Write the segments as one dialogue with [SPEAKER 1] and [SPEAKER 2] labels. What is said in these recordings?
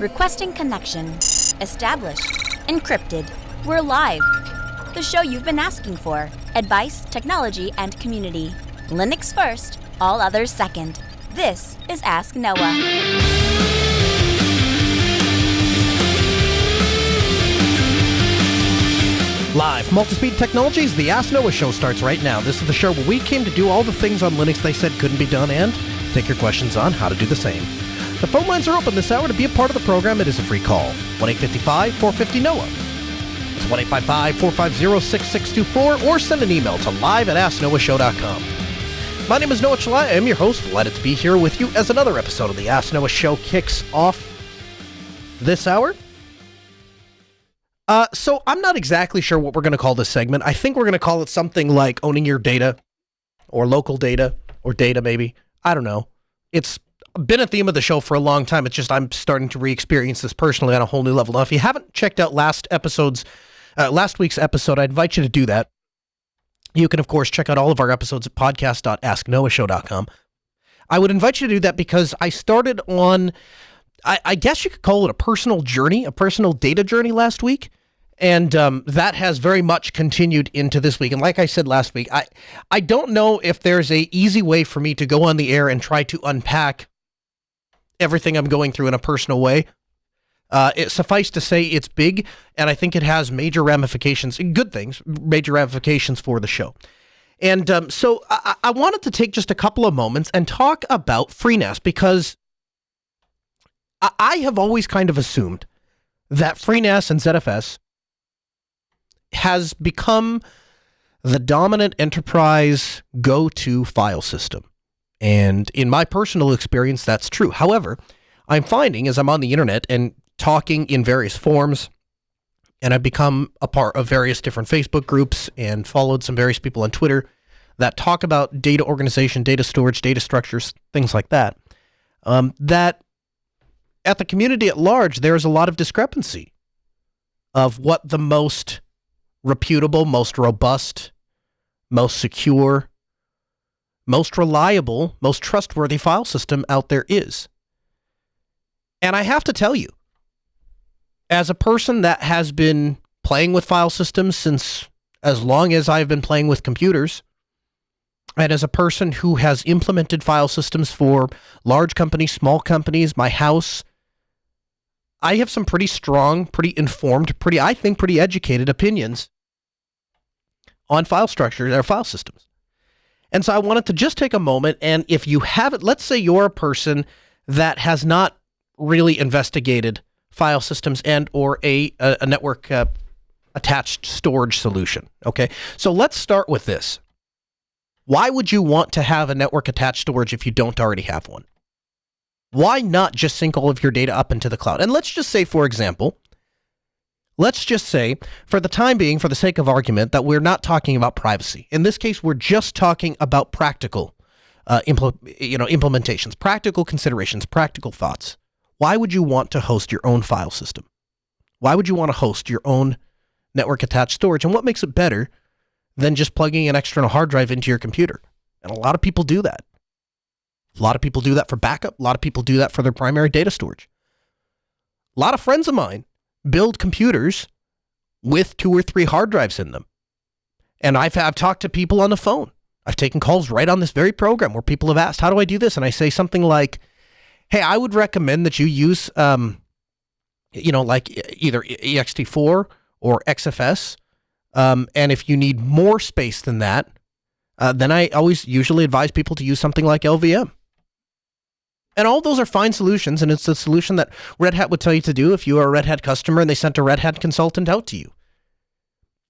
[SPEAKER 1] Requesting connection. Established. Encrypted. We're live. The show you've been asking for. Advice, technology, and community. Linux first, all others second. This is Ask Noah.
[SPEAKER 2] Live from Multispeed Technologies, the Ask Noah show starts right now. This is the show where we came to do all the things on Linux they said couldn't be done and take your questions on how to do the same. The phone lines are open this hour. To be a part of the program, it is a free call. 1-855-450-NOAH. It's 1-855-450-6624 or send an email to live@asknoahshow.com. My name is Noah Chalai. I am your host. Delighted to be here with you as another episode of the Ask Noah show kicks off this hour. So I'm not exactly sure what we're going to call this segment. I think we're going to call it something like owning your data or local data or data maybe. I don't know. It's been a theme of the show for a long time. It's just I'm starting to re-experience this personally on a whole new level. Now, if you haven't checked out last week's episode, I invite you to do that. You can, of course, check out all of our episodes at podcast.asknoahshow.com. I would invite you to do that because I started on, I guess you could call it a personal journey, a personal data journey last week. And that has very much continued into this week. And like I said last week, I don't know if there's a easy way for me to go on the air and try to unpack everything I'm going through in a personal way. Suffice to say it's big, and I think it has major ramifications, good things, major ramifications for the show. And so I wanted to take just a couple of moments and talk about FreeNAS, because I have always kind of assumed that FreeNAS and ZFS has become the dominant enterprise go-to file system. And in my personal experience, that's true. However, I'm finding as I'm on the internet and talking in various forums, and I've become a part of various different Facebook groups and followed some various people on Twitter that talk about data organization, data storage, data structures, things like that, that at the community at large, there is a lot of discrepancy of what the most reputable, most robust, most secure, most reliable, most trustworthy file system out there is. And I have to tell you, as a person that has been playing with file systems since as long as I've been playing with computers, and as a person who has implemented file systems for large companies, small companies, my house, I have some pretty strong, pretty informed, I think pretty educated opinions on file structures or file systems. And so I wanted to just take a moment, and if you haven't, let's say you're a person that has not really investigated file systems and or a network attached storage solution. Okay, so let's start with this. Why would you want to have a network attached storage if you don't already have one? Why not just sync all of your data up into the cloud? And let's just say, for example, for the time being, for the sake of argument, that we're not talking about privacy. In this case, we're just talking about practical implementations, practical considerations, practical thoughts. Why would you want to host your own file system? Why would you want to host your own network attached storage? And what makes it better than just plugging an external hard drive into your computer? And a lot of people do that. A lot of people do that for backup. A lot of people do that for their primary data storage. A lot of friends of mine build computers with 2 or 3 hard drives in them. And I've talked to people on the phone. I've taken calls right on this very program where people have asked, how do I do this? And I say something like, hey, I would recommend that you use, like either ext4 or XFS. And if you need more space than that, then I always usually advise people to use something like LVM. And all those are fine solutions, and it's the solution that Red Hat would tell you to do if you are a Red Hat customer and they sent a Red Hat consultant out to you.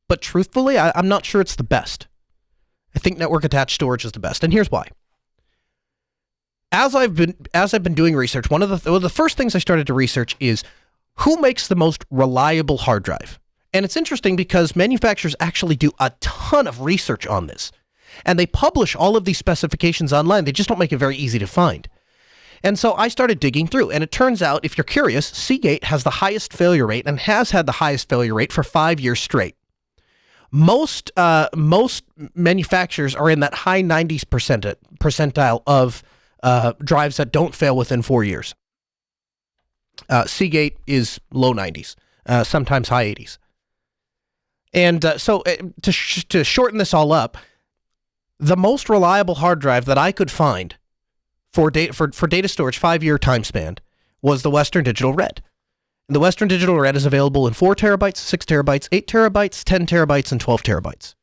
[SPEAKER 2] But truthfully, I'm not sure it's the best. I think network attached storage is the best, and here's why. As I've been doing research, one of the first things I started to research is who makes the most reliable hard drive. And it's interesting because manufacturers actually do a ton of research on this, and they publish all of these specifications online. They just don't make it very easy to find. And so I started digging through, and it turns out, if you're curious, Seagate has the highest failure rate and has had the highest failure rate for 5 years straight. Most manufacturers are in that high 90s percentile of drives that don't fail within 4 years. Seagate is low 90s, sometimes high 80s. And to shorten this all up, the most reliable hard drive that I could find for data storage 5-year time span was the Western Digital Red. And the Western Digital Red is available in 4 terabytes, 6 terabytes, 8 terabytes, 10 terabytes, and 12 terabytes.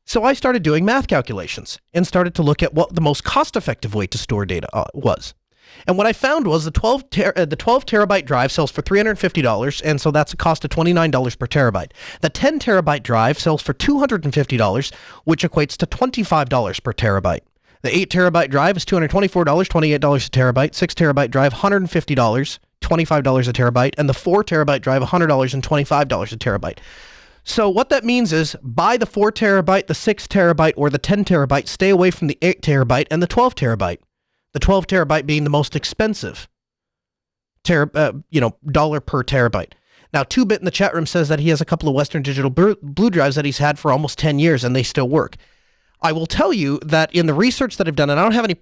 [SPEAKER 2] So I started doing math calculations and started to look at what the most cost-effective way to store data was. And what I found was the 12 terabyte drive sells for $350, and so that's a cost of $29 per terabyte. The 10 terabyte drive sells for $250, which equates to $25 per terabyte. The 8 terabyte drive is $224, $28 a terabyte. 6 terabyte drive, $150, $25 a terabyte. And the 4 terabyte drive, $100 and $25 a terabyte. So what that means is buy the 4 terabyte, the 6 terabyte, or the 10 terabyte. Stay away from the 8 terabyte and the 12 terabyte. The 12 terabyte being the most expensive dollar per terabyte. Now, 2-Bit in the chat room says that he has a couple of Western Digital Blue drives that he's had for almost 10 years and they still work. I will tell you that in the research that I've done, and I don't have any,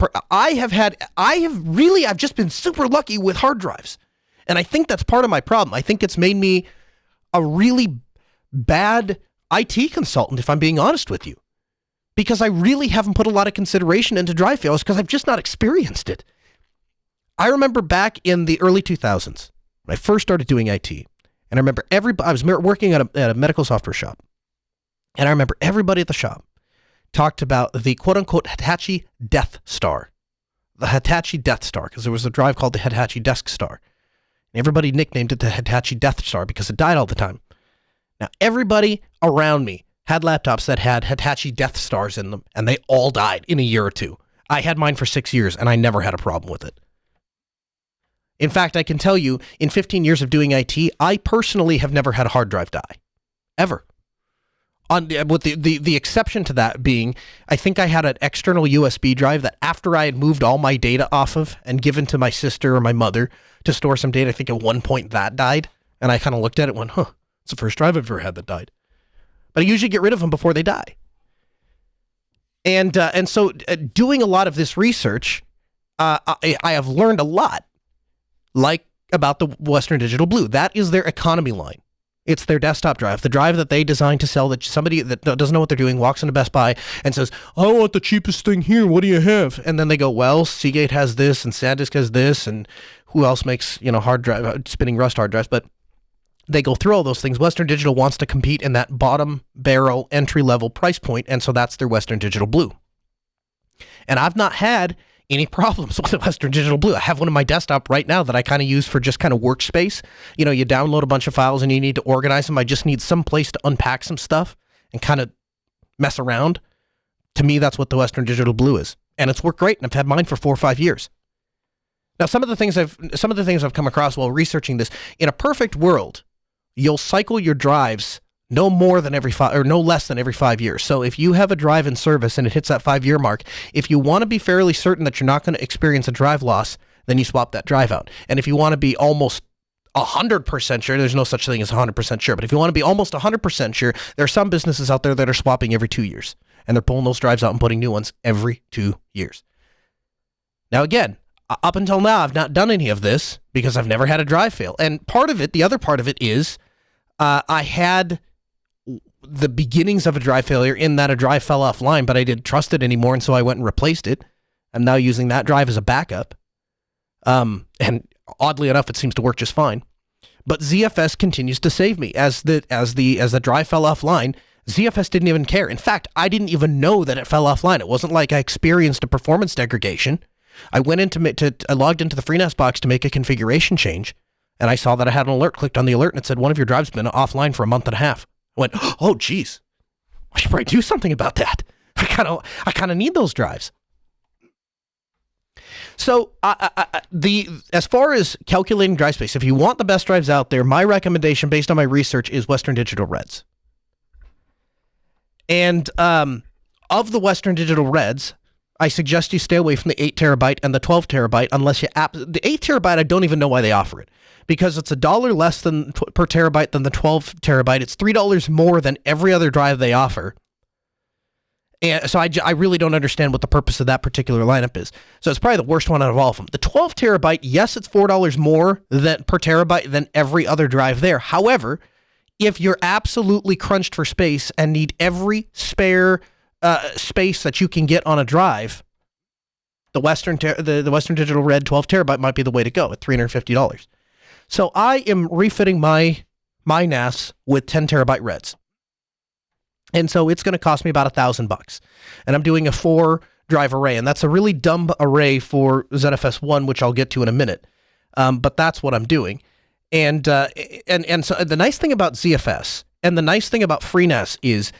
[SPEAKER 2] I've just been super lucky with hard drives. And I think that's part of my problem. I think it's made me a really bad IT consultant, if I'm being honest with you, because I really haven't put a lot of consideration into drive failures because I've just not experienced it. I remember back in the early 2000s, when I first started doing IT, and I remember I was working at a medical software shop, and I remember everybody at the shop talked about the quote-unquote Hitachi Death Star. The Hitachi Death Star, because there was a drive called the Hitachi Desk Star. And everybody nicknamed it the Hitachi Death Star because it died all the time. Now, everybody around me had laptops that had Hitachi Death Stars in them, and they all died in a year or two. I had mine for 6 years, and I never had a problem with it. In fact, I can tell you, in 15 years of doing IT, I personally have never had a hard drive die. Ever. With the exception to that being, I think I had an external USB drive that after I had moved all my data off of and given to my sister or my mother to store some data, I think at one point that died. And I kind of looked at it and went, it's the first drive I've ever had that died. But I usually get rid of them before they die. And so doing a lot of this research, I have learned a lot, like about the Western Digital Blue. That is their economy line. It's their desktop drive, the drive that they designed to sell, that somebody that doesn't know what they're doing walks into Best Buy and says, I want the cheapest thing here. What do you have? And then they go, well, Seagate has this and SanDisk has this, and who else makes, hard drive, spinning Rust hard drives? But they go through all those things. Western Digital wants to compete in that bottom barrel entry level price point, and so that's their Western Digital Blue. And I've not had any problems with the Western Digital Blue. I have one in my desktop right now that I kind of use for just kind of workspace. You download a bunch of files and you need to organize them. I just need some place to unpack some stuff and kind of mess around. To me, that's what the Western Digital Blue is. And it's worked great, and I've had mine for 4 or 5 years. Now, some of the things I've come across while researching this, in a perfect world, you'll cycle your drives no less than every 5 years. So if you have a drive in service and it hits that 5-year mark, if you want to be fairly certain that you're not going to experience a drive loss, then you swap that drive out. And if you want to be almost 100% sure, there's no such thing as 100% sure, but if you want to be almost 100% sure, there are some businesses out there that are swapping every 2 years, and they're pulling those drives out and putting new ones every 2 years. Now again, up until now, I've not done any of this because I've never had a drive fail. And the other part of it is, I had the beginnings of a drive failure in that a drive fell offline, but I didn't trust it anymore, and so I went and replaced it. I'm now using that drive as a backup. And oddly enough, it seems to work just fine. But ZFS continues to save me. As the drive fell offline, ZFS didn't even care. In fact, I didn't even know that it fell offline. It wasn't like I experienced a performance degradation. I went I logged into the FreeNAS box to make a configuration change, and I saw that I had an alert, clicked on the alert, and it said, one of your drives has been offline for a month and a half. I went, oh, geez, I should probably do something about that. I kind of need those drives. So as far as calculating drive space, if you want the best drives out there, my recommendation based on my research is Western Digital Reds. And of the Western Digital Reds, I suggest you stay away from the 8 terabyte and the 12 terabyte unless the 8 terabyte, I don't even know why they offer it, because it's $1 less than per terabyte than the 12 terabyte. It's $3 more than every other drive they offer. And so I really don't understand what the purpose of that particular lineup is. So it's probably the worst one out of all of them. The 12 terabyte, yes, it's $4 more per terabyte than every other drive there. However, if you're absolutely crunched for space and need every spare space that you can get on a drive, the Western Digital Red 12 terabyte might be the way to go at $350. So I am refitting my NAS with 10 terabyte Reds. And so it's going to cost me about $1,000. And I'm doing a 4-drive array. And that's a really dumb array for ZFS 1, which I'll get to in a minute. But that's what I'm doing. And so the nice thing about ZFS and the nice thing about FreeNAS is,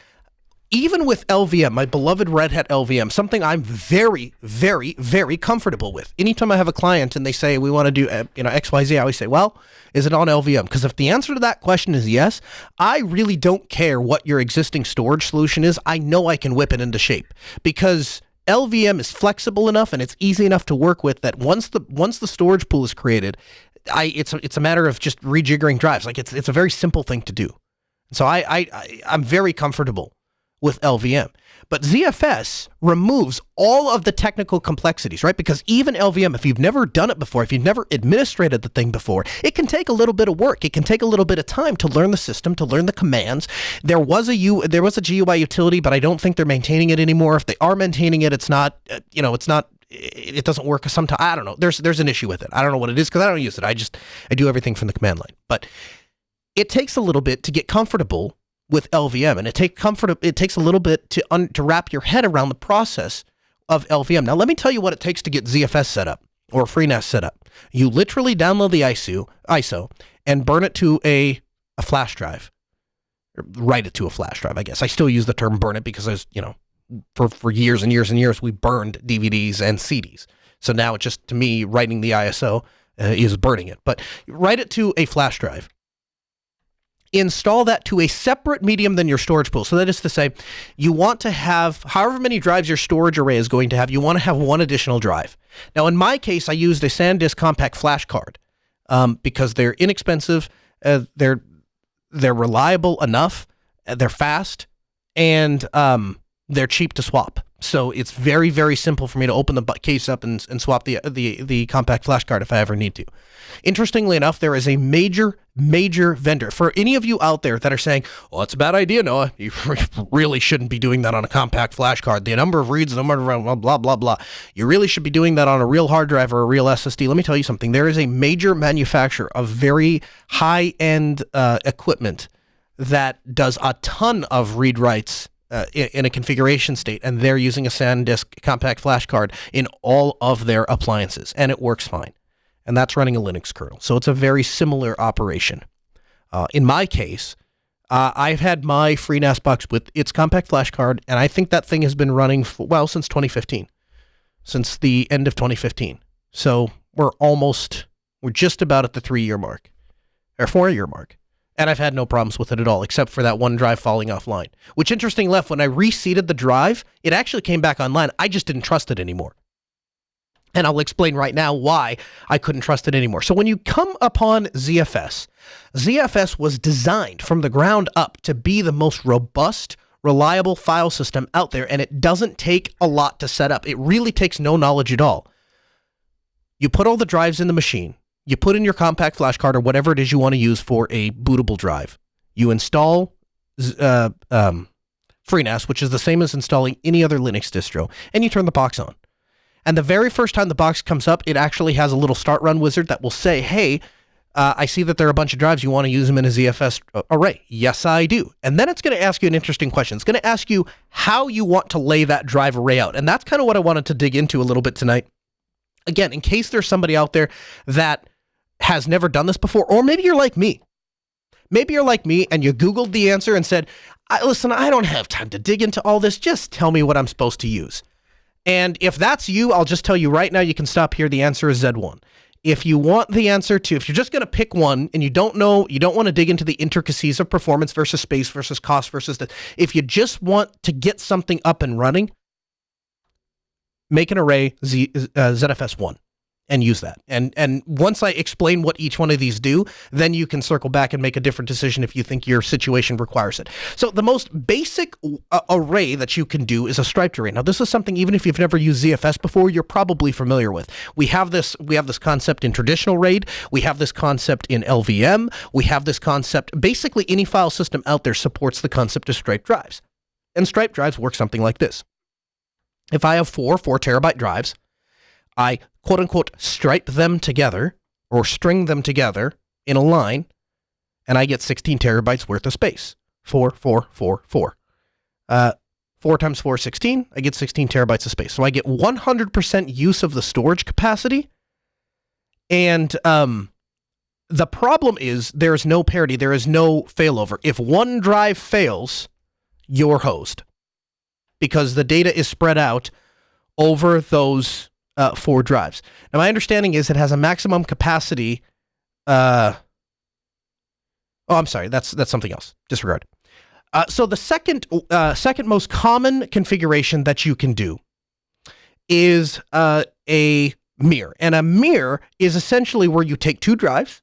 [SPEAKER 2] even with LVM, my beloved Red Hat LVM, something I'm very, very, very comfortable with. Anytime I have a client and they say, we want to do XYZ, I always say, well, is it on LVM? Because if the answer to that question is yes, I really don't care what your existing storage solution is. I know I can whip it into shape, because LVM is flexible enough and it's easy enough to work with that once the storage pool is created, it's a matter of just rejiggering drives. Like it's a very simple thing to do. So I'm very comfortable with LVM. But ZFS removes all of the technical complexities, right? Because even LVM, if you've never done it before, if you've never administrated the thing before, it can take a little bit of work. It can take a little bit of time to learn the system, to learn the commands. There was a GUI utility, but I don't think they're maintaining it anymore. If they are maintaining it, it doesn't work sometimes. I don't know. There's an issue with it. I don't know what it is because I don't use it. I do everything from the command line. But it takes a little bit to get comfortable with LVM, and it takes a little bit to wrap your head around the process of LVM. Now, let me tell you what it takes to get ZFS set up or FreeNAS set up. You literally download the ISO and burn it to a flash drive, or write it to a flash drive. I guess I still use the term burn it because for years and years and years we burned DVDs and CDs. So now it's just, to me, writing the ISO is burning it. But write it to a flash drive. Install that to a separate medium than your storage pool. So that is to say, you want to have, however many drives your storage array is going to have, you want to have one additional drive. Now, in my case, I used a SanDisk compact flash card because they're inexpensive, they're reliable enough, they're fast, and they're cheap to swap. So it's very, very simple for me to open the case up and swap the compact flash card if I ever need to. Interestingly enough, there is a major vendor. For any of you out there that are saying, well, it's a bad idea, Noah, you really shouldn't be doing that on a compact flash card. The number of reads, the number of blah, blah, blah. You really should be doing that on a real hard drive or a real SSD. Let me tell you something. There is a major manufacturer of very high-end equipment that does a ton of read-writes in a configuration state, and they're using a SanDisk compact flash card in all of their appliances, and it works fine. And that's running a Linux kernel. So it's a very similar operation. In my case, I've had my FreeNAS box with its compact flash card, and I think that thing has been running since 2015, since the end of 2015. So we're just about at the 3-year mark, or 4-year mark. And I've had no problems with it at all, except for that one drive falling offline. Which, interesting enough, when I reseated the drive, it actually came back online. I just didn't trust it anymore. And I'll explain right now why I couldn't trust it anymore. So when you come upon ZFS, ZFS was designed from the ground up to be the most robust, reliable file system out there, and it doesn't take a lot to set up. It really takes no knowledge at all. You put all the drives in the machine. You put in your compact flash card or whatever it is you want to use for a bootable drive. You install FreeNAS, which is the same as installing any other Linux distro, and you turn the box on. And the very first time the box comes up, it actually has a little start run wizard that will say, hey, I see that there are a bunch of drives. You want to use them in a ZFS array? Yes, I do. And then it's going to ask you an interesting question. It's going to ask you how you want to lay that drive array out. And that's kind of what I wanted to dig into a little bit tonight. Again, in case there's somebody out there that has never done this before, or maybe you're like me. Maybe you're like me and you Googled the answer and said, listen, I don't have time to dig into all this. Just tell me what I'm supposed to use. And if that's you, I'll just tell you right now, you can stop here. The answer is Z1. If you want the answer to, if you're just going to pick one and you don't know, you don't want to dig into the intricacies of performance versus space versus cost versus the, if you just want to get something up and running, make an array ZFS1. and use that. And once I explain what each one of these do, then you can circle back and make a different decision if you think your situation requires it. So the most basic array that you can do is a striped array. Now, this is something, even if you've never used ZFS before, you're probably familiar with. We have this concept in traditional RAID. We have this concept in LVM. We have this concept. Basically, any file system out there supports the concept of striped drives. And striped drives work something like this. If I have 4 terabyte drives, I quote unquote stripe them together or string them together in a line, and I get 16 terabytes worth of space. 4, 4, 4, 4. 4 times 4 is 16. I get 16 terabytes of space. So I get 100% use of the storage capacity. And the problem is there is no parity. There is no failover. If one drive fails, you're hosed, because the data is spread out over those 4 drives. Now, my understanding is it has a maximum capacity. Oh, I'm sorry. That's something else. Disregard. So the second most common configuration that you can do is a mirror. And a mirror is essentially where you take 2 drives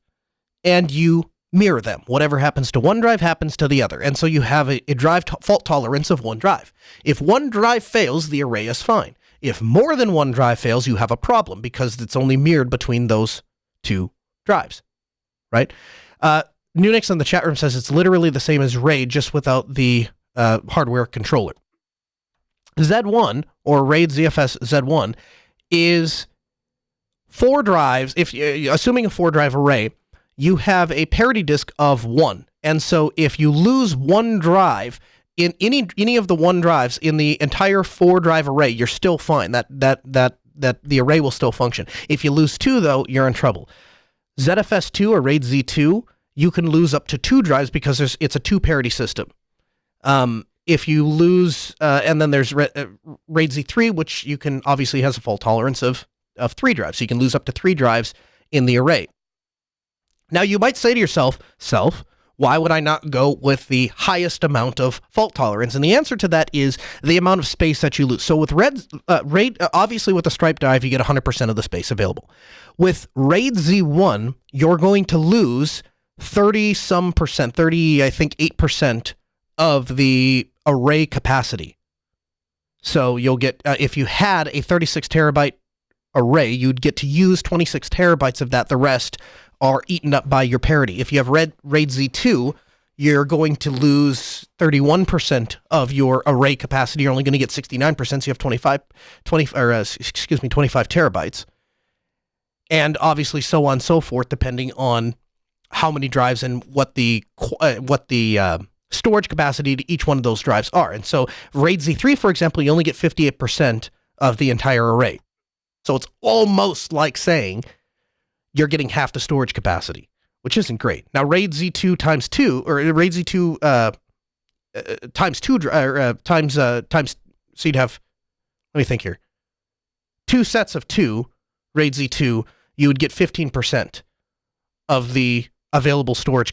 [SPEAKER 2] and you mirror them. Whatever happens to one drive happens to the other. And so you have a drive fault tolerance of one drive. If one drive fails, the array is fine. If more than one drive fails, you have a problem because it's only mirrored between those 2 drives, right? Nunix in the chat room says it's literally the same as RAID, just without the hardware controller. Z1, or RAID ZFS Z1, is 4 drives. If assuming a 4-drive array, you have a parity disk of 1. And so if you lose one drive in any of the 1 drives in the entire 4-drive array, you're still fine. That the array will still function. If you lose 2, though, you're in trouble. ZFS2 or RAID Z2, you can lose up to 2 drives because it's a 2-parity system. If you lose, and then there's RAID Z3, which you can obviously has a fault tolerance of 3 drives. So you can lose up to 3 drives in the array. Now, you might say to yourself, why would I not go with the highest amount of fault tolerance? And the answer to that is the amount of space that you lose. So with RAID, obviously with the striped drive, you get 100% of the space available. With RAID Z1, you're going to lose 30-some percent, 8% of the array capacity. So you'll get, if you had a 36 terabyte array, you'd get to use 26 terabytes of that. The rest are eaten up by your parity. If you have RAID Z2, you're going to lose 31% of your array capacity. You're only going to get 69%, so you have 25 terabytes. And obviously so on and so forth, depending on how many drives and what the storage capacity to each one of those drives are. And so RAID Z3, for example, you only get 58% of the entire array. So it's almost like saying you're getting half the storage capacity, which isn't great. Now, RAID Z2 times 2, or RAID Z2 times 2, so you'd have, let me think here, 2 sets of 2 RAID Z2, you would get 15% of the available storage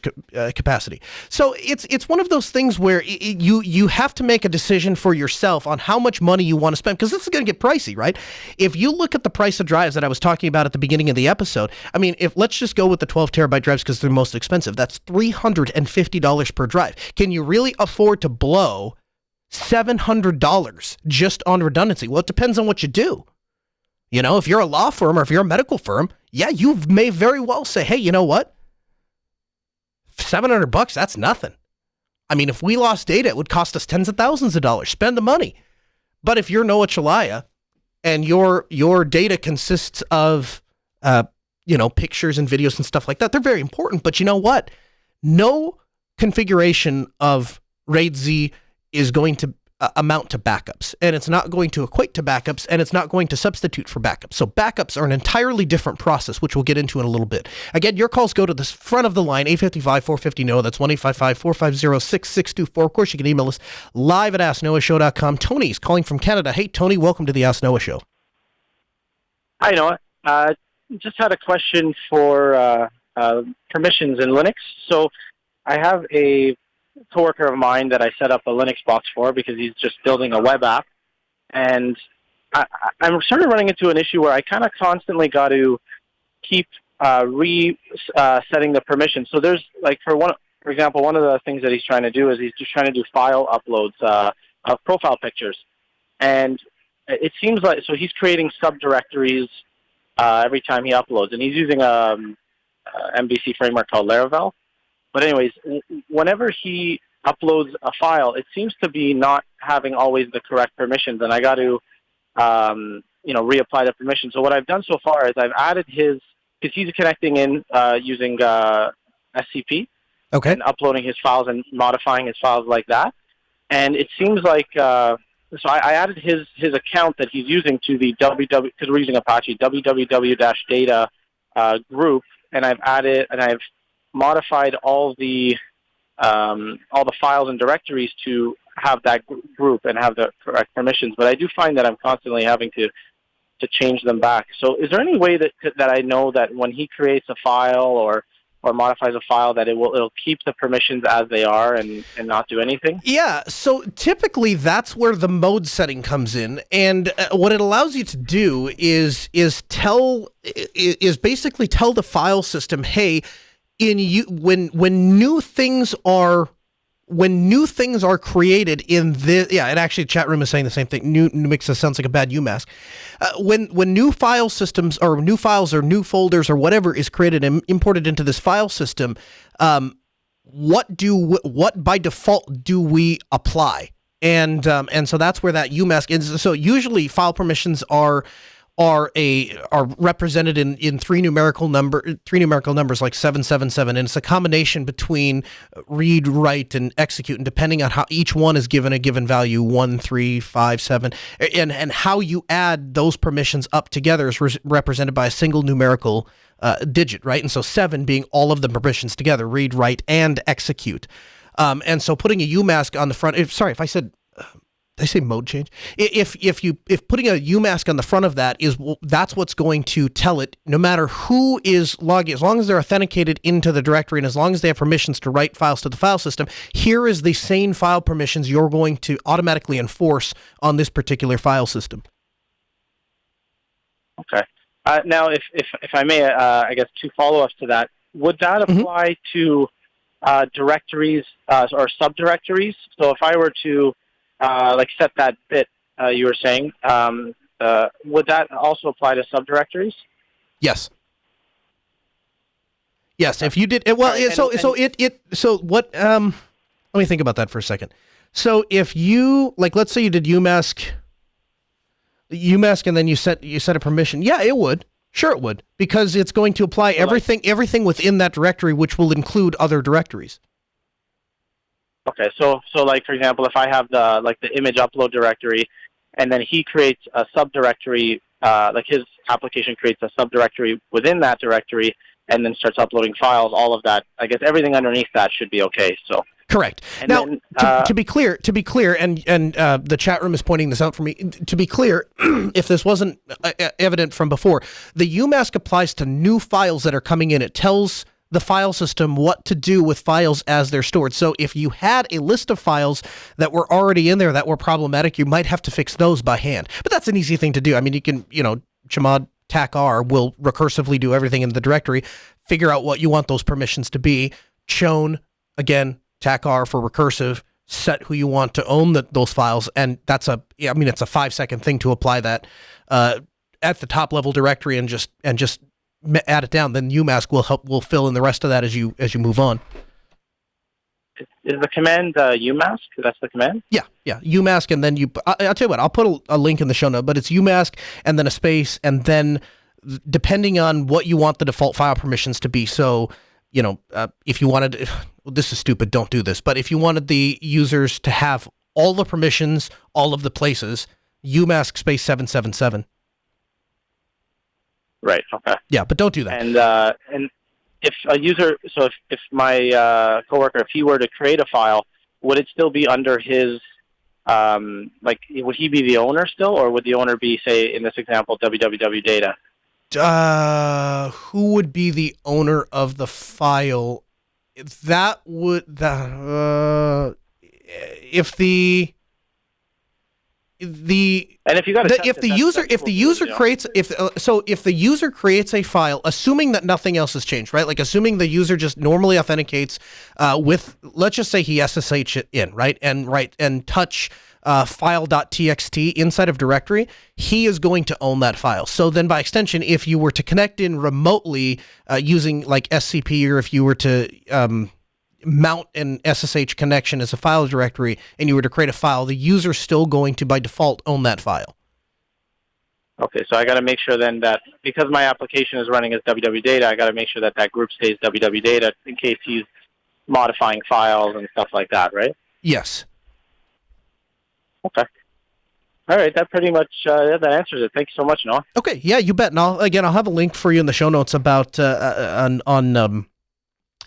[SPEAKER 2] capacity. So it's one of those things where you have to make a decision for yourself on how much money you want to spend, because this is going to get pricey, right? If you look at the price of drives that I was talking about at the beginning of the episode, I mean, let's just go with the 12 terabyte drives because they're most expensive. That's $350 per drive. Can you really afford to blow $700 just on redundancy? Well, it depends on what you do. You know, if you're a law firm or if you're a medical firm, yeah, you may very well say, hey, you know what? $700, that's nothing. I mean, if we lost data, it would cost us tens of thousands of dollars. Spend the money. But if you're Noah Chalaya and your data consists of, pictures and videos and stuff like that, they're very important. But you know what? No configuration of RAID Z is going to amount to backups, and it's not going to equate to backups, and it's not going to substitute for backups. So backups are an entirely different process, which we'll get into in a little bit. Again, your calls go to the front of the line, 855-450-NOAH. That's 1-855-450-6624. Of course, you can email us live at AskNoahShow.com. Tony's calling from Canada. Hey, Tony, welcome to the Ask Noah Show.
[SPEAKER 3] Hi, Noah. Just had a question for permissions in Linux. So I have a coworker of mine that I set up a Linux box for because he's just building a web app, and I'm sort of running into an issue where I kind of constantly got to keep setting the permissions. So there's like for example, one of the things that he's trying to do is he's just trying to do file uploads of profile pictures, and it seems like so he's creating subdirectories every time he uploads, and he's using a MVC framework called Laravel. But anyways, whenever he uploads a file, it seems to be not having always the correct permissions, and I got to reapply the permission. So what I've done so far is I've added his, because he's connecting in using SCP,
[SPEAKER 2] Okay.
[SPEAKER 3] and uploading his files and modifying his files like that. And it seems like, so I added his account that he's using to the because we're using Apache, www-data group, and I've modified all the files and directories to have that group and have the correct permissions. But I do find that I'm constantly having to change them back. So is there any way that I know that when he creates a file or modifies a file that it'll keep the permissions as they are and not do anything?
[SPEAKER 2] Yeah, so typically that's where the mode setting comes in, and what it allows you to do is basically tell the file system, hey, when new things are created in this, and actually chat room is saying the same thing. New makes us sounds like a bad UMask. When new file systems or new files or new folders or whatever is created and imported into this file system, what by default do we apply? And so that's where that UMask is. So usually file permissions are represented in three numerical numbers like 777, and it's a combination between read, write, and execute, and depending on how each one is given a given value, 1, 3, 5, 7, and how you add those permissions up together is represented by a single numerical digit, right? And so 7 being all of the permissions together, read, write, and execute. And so putting a UMask on the front, if I said, did I say mode change? If putting a UMask on the front of that that's what's going to tell it, no matter who is logging, as long as they're authenticated into the directory and as long as they have permissions to write files to the file system, here is the same file permissions you're going to automatically enforce on this particular file system.
[SPEAKER 3] Okay. Now, if I may, I guess 2 follow-ups to that. Would that apply to directories or subdirectories? So if I were to set that bit you were saying, would that also apply to subdirectories?
[SPEAKER 2] Yes. Yes, if you did it, well, let me think about that for a second. So if you, like, let's say you did UMask and then you set a permission, yeah, it would. Sure it would, because it's going to apply everything within that directory, which will include other directories.
[SPEAKER 3] Okay, so like, for example, if I have the image upload directory, and then he creates a subdirectory, like his application creates a subdirectory within that directory, and then starts uploading files, all of that, I guess everything underneath that should be okay. So
[SPEAKER 2] correct.
[SPEAKER 3] And
[SPEAKER 2] now,
[SPEAKER 3] then,
[SPEAKER 2] to be clear, and the chat room is pointing this out for me. To be clear, if this wasn't evident from before, the UMask applies to new files that are coming in. It tells the file system what to do with files as they're stored. So if you had a list of files that were already in there that were problematic, you might have to fix those by hand. But that's an easy thing to do. I mean, you can, chmod tac-r will recursively do everything in the directory, figure out what you want those permissions to be, chown, again, tac-r for recursive, set who you want to own those files, and it's a 5-second thing to apply that at the top level directory and just add it down. Then UMask will fill in the rest of that as you move on.
[SPEAKER 3] Is the command UMask? That's the command?
[SPEAKER 2] Yeah, UMask, and then I'll tell you what, I'll put a link in the show note, but it's UMask and then a space, and then depending on what you want the default file permissions to be. So, if you wanted, this is stupid, don't do this, but if you wanted the users to have all the permissions, all of the places, UMask space 777.
[SPEAKER 3] Right. Okay.
[SPEAKER 2] Yeah, but don't do that.
[SPEAKER 3] And if a user, so if my coworker, if he were to create a file, would it still be under his, would he be the owner still, or would the owner be, say, in this example, www-data?
[SPEAKER 2] Who would be the owner of the file? That would if the
[SPEAKER 3] And if you got to
[SPEAKER 2] if the user creates if the user creates a file, assuming that nothing else has changed, right? Like assuming the user just normally authenticates with, let's just say he SSH it in, right, and touch file.txt inside of directory, he is going to own that file. So then by extension, if you were to connect in remotely using like SCP, or if you were to mount an SSH connection as a file directory and you were to create a file, the user's still going to by default own that file.
[SPEAKER 3] Okay, so I got to make sure then that because my application is running as www.data, I got to make sure that that group stays www.data in case he's modifying files and stuff like that, right?
[SPEAKER 2] Yes.
[SPEAKER 3] Okay. All right, that pretty much that answers it. Thank you so much, Noah.
[SPEAKER 2] Okay, yeah, you bet. And I'll have a link for you in the show notes about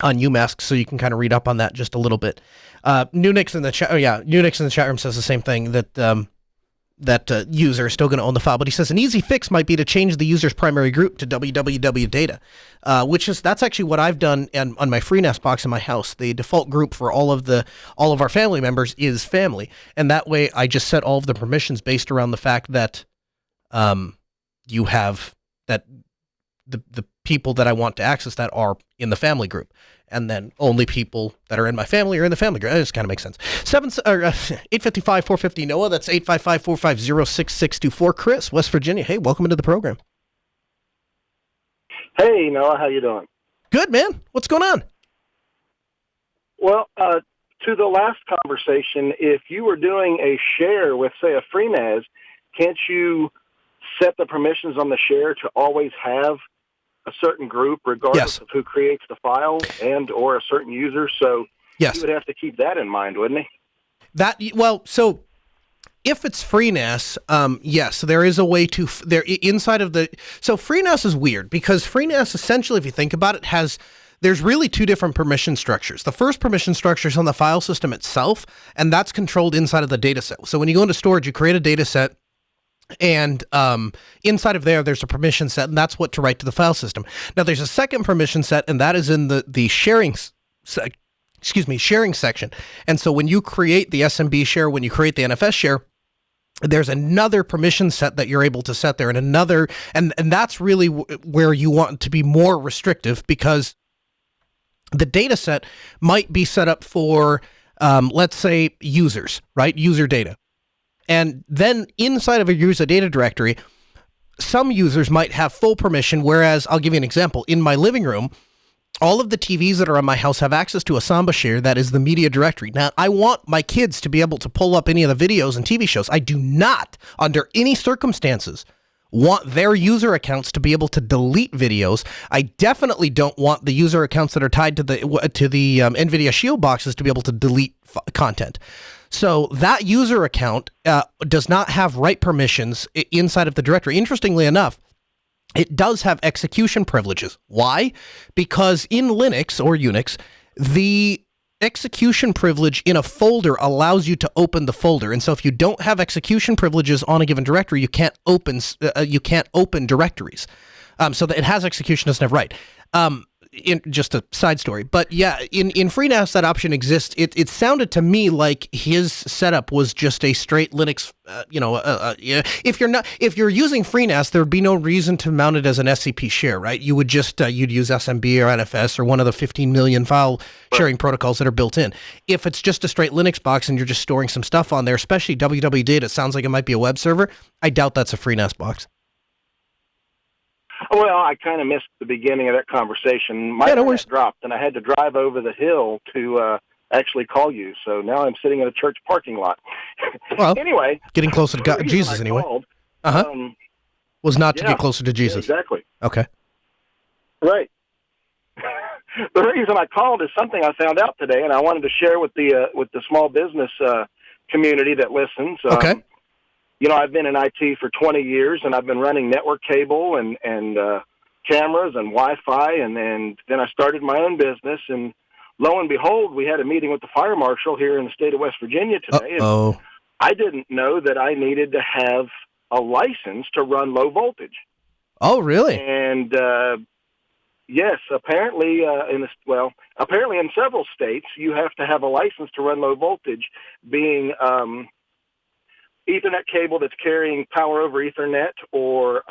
[SPEAKER 2] on UMask, so you can kind of read up on that just a little bit. Nunix in the chat, Nunix in the chat room says the same thing, that user is still going to own the file, but he says an easy fix might be to change the user's primary group to www.data, that's actually what I've done on my FreeNAS box in my house. The default group for all of our family members is family, and that way I just set all of the permissions based around the fact that you have that the people that I want to access that are in the family group, and then only people that are in my family are in the family group. That just kind of makes sense. 855-450 Noah. That's 855-450-6624. Chris, West Virginia. Hey, welcome into the program.
[SPEAKER 4] Hey, Noah, how you doing?
[SPEAKER 2] Good, man. What's going on?
[SPEAKER 4] Well, to the last conversation, if you were doing a share with, say, a FreeNAS, can't you set the permissions on the share to always have a certain group regardless of who creates the file and or a certain user? So you would have to keep that in mind, wouldn't he?
[SPEAKER 2] So if it's FreeNAS, yes, there is a way to inside of the. So FreeNAS is weird because FreeNAS essentially, if you think about it, there's really two different permission structures. The first permission structure is on the file system itself, and that's controlled inside of the data set. So when you go into storage, you create a data set, and inside of there's a permission set, and that's what to write to the file system. Now, there's a second permission set, and that is in the sharing section. And so when you create the SMB share, when you create the NFS share, there's another permission set that you're able to set there, and that's really where you want to be more restrictive, because the data set might be set up for, let's say, users, right? User data. And then inside of a user data directory, some users might have full permission, whereas I'll give you an example. In my living room, all of the TVs that are in my house have access to a Samba share that is the media directory. Now, I want my kids to be able to pull up any of the videos and TV shows. I do not, under any circumstances, want their user accounts to be able to delete videos. I definitely don't want the user accounts that are tied to the NVIDIA Shield boxes to be able to delete content. So that user account does not have write permissions inside of the directory. Interestingly enough, it does have execution privileges. Why? Because in Linux or Unix, the execution privilege in a folder allows you to open the folder. And so if you don't have execution privileges on a given directory, you can't open directories. So that it has execution, doesn't have write. Just a side story, but yeah, in FreeNAS that option exists. It sounded to me like his setup was just a straight Linux. If you're using FreeNAS, there would be no reason to mount it as an SCP share, right? You would just you'd use SMB or NFS or one of the 15 million file sharing protocols that are built in. If it's just a straight Linux box and you're just storing some stuff on there, especially www.data, it sounds like it might be a web server. I doubt that's a FreeNAS box.
[SPEAKER 4] Well, I kind of missed the beginning of that conversation. My internet dropped, and I had to drive over the hill to actually call you. So now I'm sitting in a church parking lot.
[SPEAKER 2] Well,
[SPEAKER 4] anyway,
[SPEAKER 2] getting closer to God, Jesus anyway. Was not to get closer to Jesus.
[SPEAKER 4] Yeah, exactly.
[SPEAKER 2] Okay.
[SPEAKER 4] Right. The reason I called is something I found out today, and I wanted to share with the small business community that listens.
[SPEAKER 2] Okay.
[SPEAKER 4] I've been in IT for 20 years, and I've been running network cable and cameras and Wi-Fi, and then I started my own business, and lo and behold, we had a meeting with the fire marshal here in the state of West Virginia today, and I didn't know that I needed to have a license to run low voltage.
[SPEAKER 2] Oh, really?
[SPEAKER 4] And yes, apparently apparently in several states, you have to have a license to run low voltage, being Ethernet cable that's carrying power over Ethernet or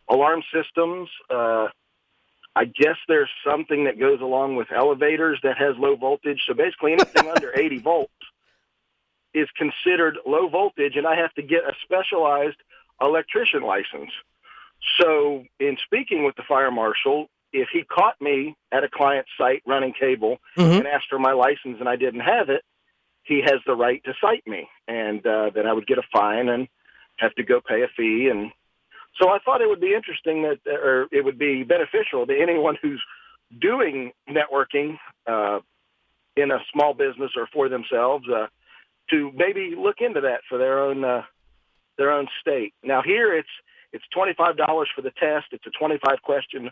[SPEAKER 4] alarm systems. I guess there's something that goes along with elevators that has low voltage. So basically anything under 80 volts is considered low voltage, and I have to get a specialized electrician license. So in speaking with the fire marshal, if he caught me at a client site running cable and asked for my license and I didn't have it, he has the right to cite me, and then I would get a fine and have to go pay a fee. And so I thought it would be interesting or it would be beneficial to anyone who's doing networking in a small business or for themselves to maybe look into that for their own state. Now here it's $25 for the test. It's a 25-question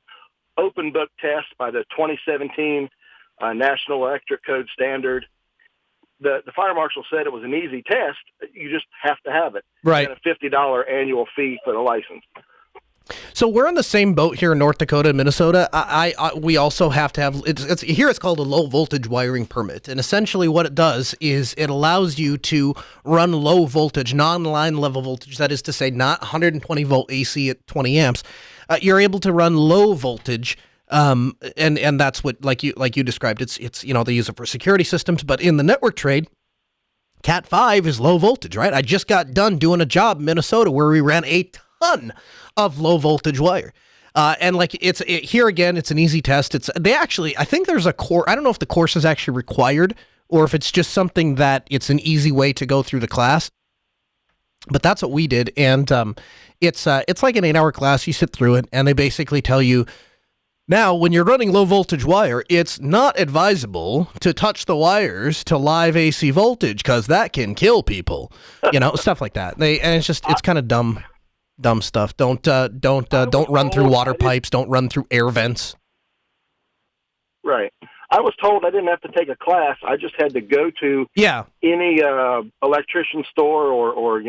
[SPEAKER 4] open book test by the 2017 National Electric Code Standard. The fire marshal said it was an easy test. You just have to have it.
[SPEAKER 2] Right.
[SPEAKER 4] And a $50 annual fee for the license.
[SPEAKER 2] So we're on the same boat here in North Dakota and Minnesota. We also have to have it's called a low voltage wiring permit, and essentially what it does is it allows you to run low voltage, non-line level voltage. That is to say, not 120 volt AC at 20 amps. You're able to run low voltage. And that's what, like you described, it's they use it for security systems, but in the network trade, Cat 5 is low voltage, right? I just got done doing a job in Minnesota where we ran a ton of low voltage wire. And here again, it's an easy test. I think there's a course. I don't know if the course is actually required or if it's just something that it's an easy way to go through the class. But that's what we did. And, it's like an 8-hour class. You sit through it and they basically tell you, now, when you're running low voltage wire, it's not advisable to touch the wires to live AC voltage because that can kill people, stuff like that. It's kind of dumb stuff. Don't run through water pipes. Don't run through air vents.
[SPEAKER 4] Right. I was told I didn't have to take a class. I just had to go to any electrician store or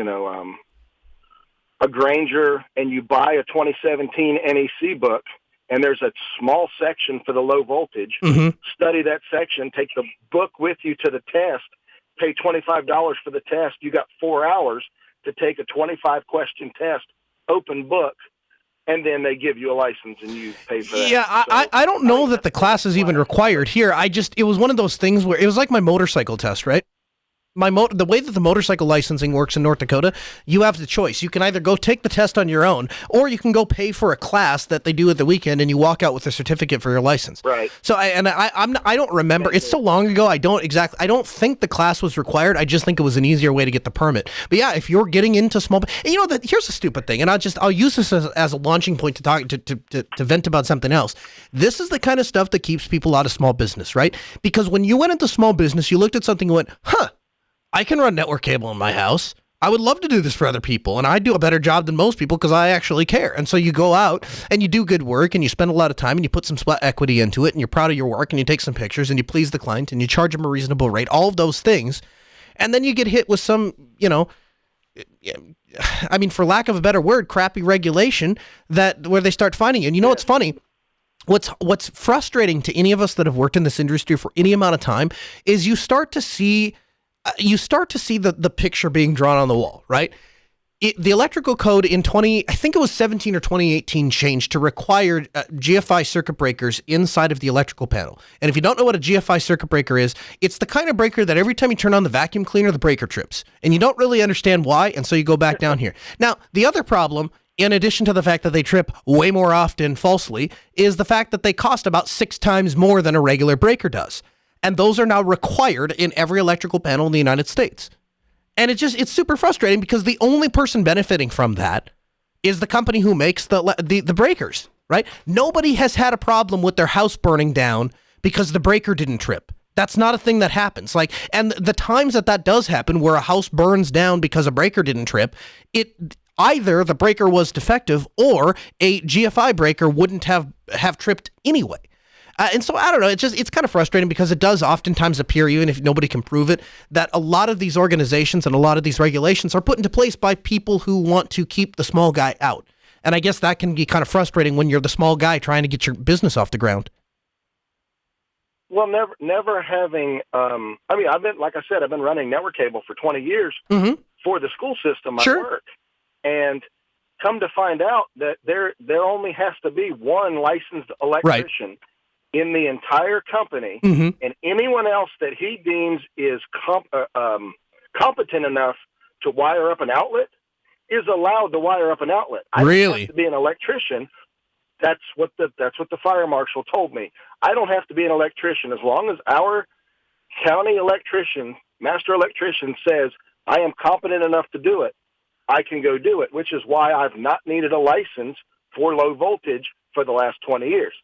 [SPEAKER 4] a Granger, and you buy a 2017 NEC book. And there's a small section for the low voltage. Study that section, take the book with you to the test, pay $25 for the test. You got 4 hours to take a 25-question test, open book, and then they give you a license and you pay for that.
[SPEAKER 2] Yeah, I don't know that the class is even required here. It was one of those things where it was like my motorcycle test, right? The way that the motorcycle licensing works in North Dakota, you have the choice. You can either go take the test on your own, or you can go pay for a class that they do at the weekend, and you walk out with a certificate for your license.
[SPEAKER 4] Right.
[SPEAKER 2] So I don't remember. It's so long ago. I don't think the class was required. I just think it was an easier way to get the permit. But yeah, if you're getting into small, here's a stupid thing, and I'll use this as a launching point to talk to vent about something else. This is the kind of stuff that keeps people out of small business, right? Because when you went into small business, you looked at something and went, I can run network cable in my house. I would love to do this for other people, and I do a better job than most people because I actually care. And so you go out and you do good work and you spend a lot of time and you put some sweat equity into it and you're proud of your work and you take some pictures and you please the client and you charge them a reasonable rate, all of those things. And then you get hit with some, for lack of a better word, crappy regulation where they start finding you. And what's funny? What's frustrating to any of us that have worked in this industry for any amount of time is you start to see the picture being drawn on the wall, right? The electrical code in 2017 or 2018 changed to require GFI circuit breakers inside of the electrical panel. And if you don't know what a GFI circuit breaker is, it's the kind of breaker that every time you turn on the vacuum cleaner, the breaker trips. And you don't really understand why, and so you go back down here. Now, the other problem, in addition to the fact that they trip way more often falsely, is the fact that they cost about 6 times more than a regular breaker does. And those are now required in every electrical panel in the United States. And it's super frustrating because the only person benefiting from that is the company who makes the breakers, right? Nobody has had a problem with their house burning down because the breaker didn't trip. That's not a thing that happens. And the times that does happen where a house burns down because a breaker didn't trip, either the breaker was defective or a GFI breaker wouldn't have tripped anyway. And so I don't know. It's kind of frustrating because it does oftentimes appear, even if nobody can prove it, that a lot of these organizations and a lot of these regulations are put into place by people who want to keep the small guy out. And I guess that can be kind of frustrating when you're the small guy trying to get your business off the ground.
[SPEAKER 4] Well, never having. I've been running network cable for 20 years. for the school system I
[SPEAKER 2] Sure.
[SPEAKER 4] work. And come to find out that there only has to be one licensed electrician in the entire company,
[SPEAKER 2] Mm-hmm.
[SPEAKER 4] and anyone else that he deems is competent enough to wire up an outlet is allowed to wire up an outlet. I don't
[SPEAKER 2] Really?
[SPEAKER 4] have to be an electrician. That's what the fire marshal told me. I don't have to be an electrician as long as our county electrician, master electrician, says I am competent enough to do it. I can go do it, which is why I've not needed a license for low voltage for the last 20 years.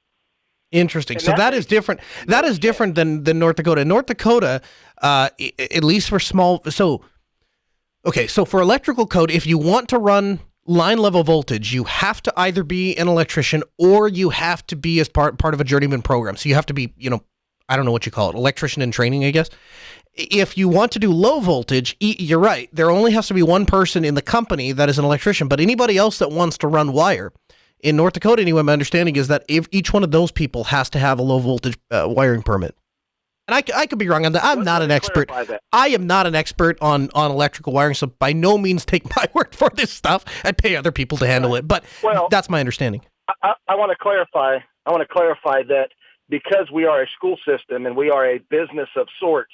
[SPEAKER 2] Interesting.
[SPEAKER 4] And
[SPEAKER 2] So that is different. That is different than North Dakota. North Dakota, at least for small. So, okay. So for electrical code, if you want to run line level voltage, you have to either be an electrician or you have to be as part of a journeyman program. So you have to be, I don't know what you call it, electrician in training, I guess. If you want to do low voltage, you're right. There only has to be one person in the company that is an electrician, but anybody else that wants to run wire. In North Dakota, anyway, my understanding is that if each one of those people has to have a low voltage wiring permit. And I could be wrong on that. I'm not an expert. I am not an expert on electrical wiring, so by no means take my word for this stuff. I'd pay other people to handle it, but that's my understanding.
[SPEAKER 4] I want to clarify. I want to clarify that because we are a school system and we are a business of sorts,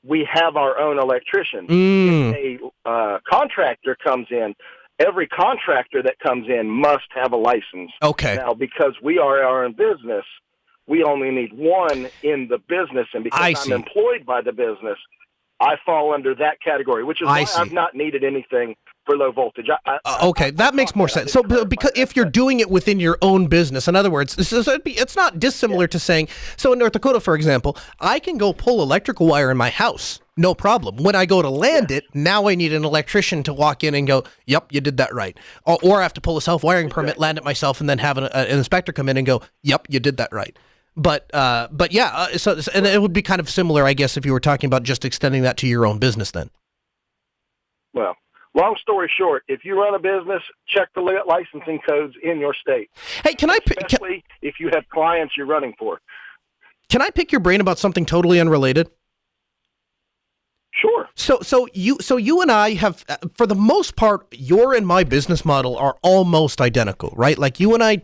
[SPEAKER 4] we have our own electrician. If a contractor comes in, every contractor that comes in must have a license.
[SPEAKER 2] Okay.
[SPEAKER 4] Now, because we are our own business, we only need one in the business, and because I'm employed by the business, I fall under that category, which is why I've not needed anything for low voltage.
[SPEAKER 2] Okay, that makes more sense. So, because if you're doing it within your own business, in other words, it's not dissimilar to saying, so in North Dakota, for example, I can go pull electrical wire in my house, no problem. When I go to land it, now I need an electrician to walk in and go, yep, you did that right. Or I have to pull a self-wiring permit, land it myself, and then have an inspector come in and go, yep, you did that right. But yeah, and it would be kind of similar, I guess, if you were talking about just extending that to your own business then.
[SPEAKER 4] Well, long story short, if you run a business, check the licensing codes in your state.
[SPEAKER 2] Hey,
[SPEAKER 4] especially if you have clients you're running for.
[SPEAKER 2] Can I pick your brain about something totally unrelated?
[SPEAKER 4] Sure.
[SPEAKER 2] So you and I have, for the most part, your and my business model are almost identical, right? Like you and I,